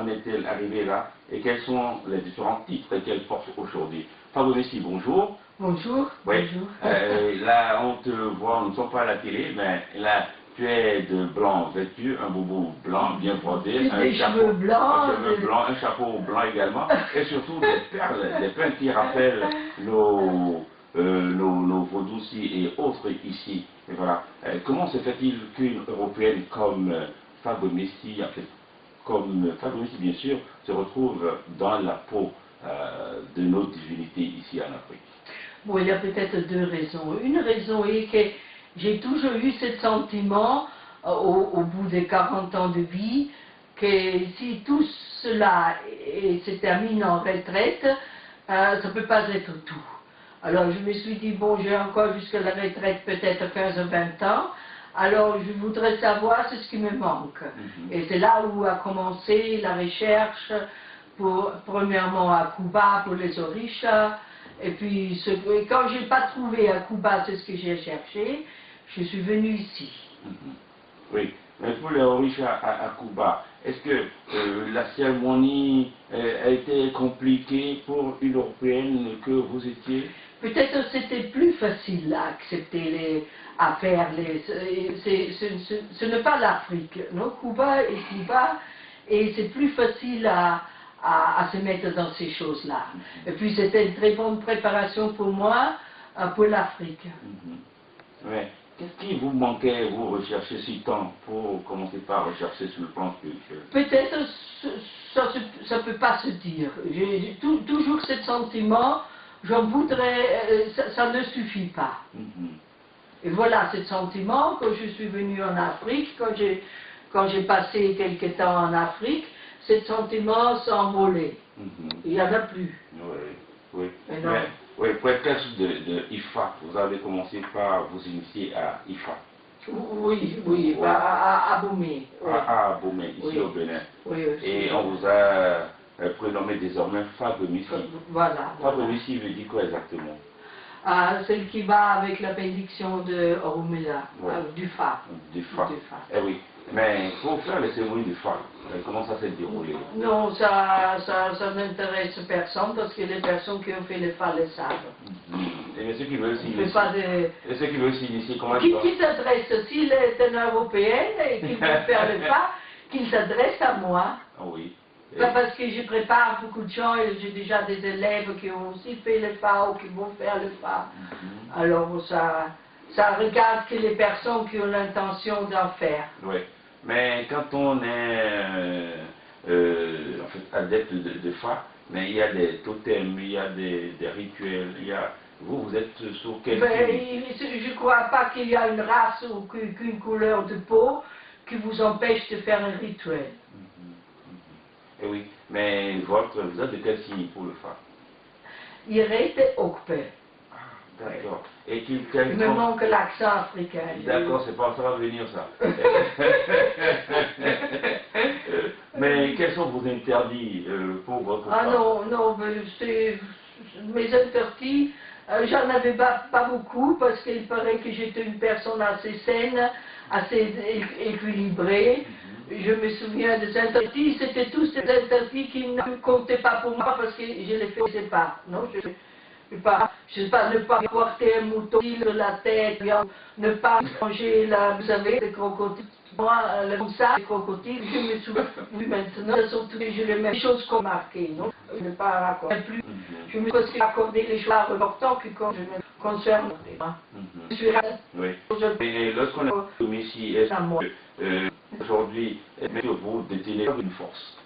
en est-elle arrivée là et quels sont les différents titres qu'elle porte aujourd'hui? Fabrice Messi, bonjour. Bonjour. Oui. Bonjour. Là, on te voit, nous ne sommes pas à la télé, mais là, tu es de blanc vêtu, un boubou blanc bien brodé, Des cheveux blancs, un chapeau blanc également, et surtout des perles qui rappellent nos vaudous-ci et autres ici. Et voilà. Comment se fait-il qu'une Européenne comme Fabrice Messi, en fait, comme Fabrice Messi bien sûr, se retrouve dans la peau de nos divinités ici en Afrique? Bon, il y a peut-être deux raisons. Une raison est que j'ai toujours eu ce sentiment, au bout des 40 ans de vie, que si tout cela se termine en retraite, ça ne peut pas être tout. Alors je me suis dit, bon, j'ai encore jusqu'à la retraite peut-être 15 ou 20 ans, alors je voudrais savoir ce qui me manque. Et c'est là où a commencé la recherche, premièrement à Cuba pour les orishas, et puis quand je n'ai pas trouvé à Cuba ce que j'ai cherché, je suis venue ici. Oui, mais pour les orishas à Cuba, est-ce que la cérémonie a été compliquée pour une Européenne que vous étiez? Peut-être c'était plus facile à accepter à faire ce n'est pas l'Afrique, non? Cuba est Cuba, et c'est plus facile à se mettre dans ces choses-là. Et puis c'était une très bonne préparation pour moi, pour l'Afrique. Ouais. Qu'est-ce qui vous manquait, vous recherchez si tant, pour commencer par rechercher sur le plan spirituel? Peut-être ça ne peut pas se dire. J'ai toujours ce sentiment, j'en voudrais, ça ne suffit pas. Et voilà ce sentiment, quand je suis venue en Afrique, quand j'ai passé quelque temps en Afrique, ce sentiment s'est envolé. Il n'y en a plus. Oui, oui, pour être cache de IFA, vous avez commencé par vous initier à IFA. Oui, à Abomey. À Abomey, ici au Bénin. Oui, et on vous a prénommé désormais Fabrice Messi. Voilà. Fabrice Messi veut dire quoi exactement? Celle qui va avec la bénédiction de Oromela, du Fa. Du Fa. Eh oui. Mais pour faire les cérémonies du Fa, comment ça s'est déroulé? Non, ça n'intéresse personne parce que les personnes qui ont fait le Fa le savent. Et ceux qui veulent s'initier, comment qui s'adresse, s'il est un Européen et qu'il veut faire le Fa, qu'il s'adresse à moi. Ah oui. Pas parce que je prépare beaucoup de gens et j'ai déjà des élèves qui ont aussi fait le Fa ou qui vont faire le Fa. Alors ça regarde que les personnes qui ont l'intention d'en faire. Oui, mais quand on est en fait, adepte de Fa, mais il y a des totems, il y a des rituels, vous êtes sur quel Je ne crois pas qu'il y a une race ou qu'une couleur de peau qui vous empêche de faire un rituel. Eh oui, mais vous êtes de quel signe pour le Fa? Irete Okpe. Ah, d'accord. Et il me manque l'accent africain. D'accord, c'est pas ça va venir ça. Mais quels sont vos interdits pour votre Fa? Ah non, mes interdits, j'en avais pas beaucoup parce qu'il paraît que j'étais une personne assez saine, assez équilibrée. Je me souviens des interdits, c'était tous des interdits qui ne comptaient pas pour moi parce que je ne les faisais pas. Non, je ne sais pas, ne pas porter un mouton sur la tête, ne pas manger, vous savez, les crocodiles. Moi, comme ça, les crocodiles, je me souviens plus maintenant, ce sont toutes les choses qu'on marquait, non? Je ne pas raconter plus. Je me suis accordé les choses importantes qui concernent moi. Oui. Et lorsqu'on a commis ici, est-ce que aujourd'hui, vous détenez une force?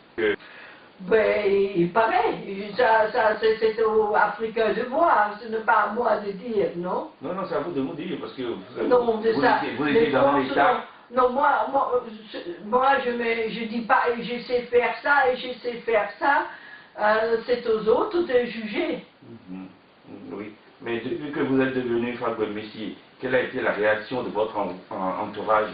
Ben, il paraît. C'est aux Africains de voir, ce n'est pas à moi de dire, non? Non, c'est à vous de nous dire, parce que vous étiez dans l'état. Non, moi je dis pas, je sais faire ça et je sais faire ça. C'est aux autres de juger. Oui, mais depuis que vous êtes devenu Fabrice Messi, quelle a été la réaction de votre entourage?